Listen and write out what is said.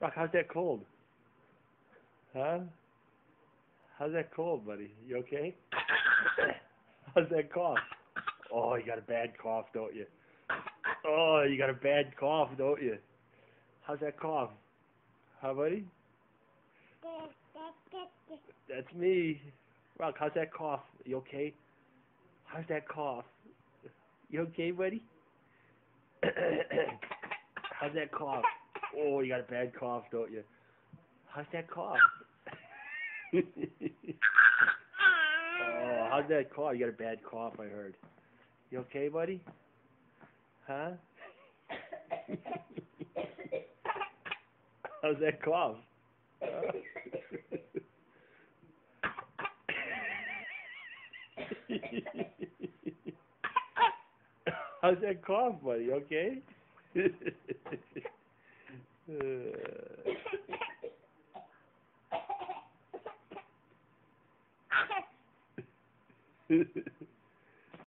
Rock, how's that cold? Huh? How's that cold, buddy? You okay? How's that cough? Oh, you got a bad cough, don't you? Oh, you got a bad cough, don't you? How's that cough? Huh, buddy? That's me. Rock, how's that cough? You okay? How's that cough? You okay, buddy? How's that cough? Oh, you got a bad cough, don't you? How's that cough? Oh, how's that cough? You got a bad cough, I heard. You okay, buddy? Huh? How's that cough? How's that cough, buddy? Okay?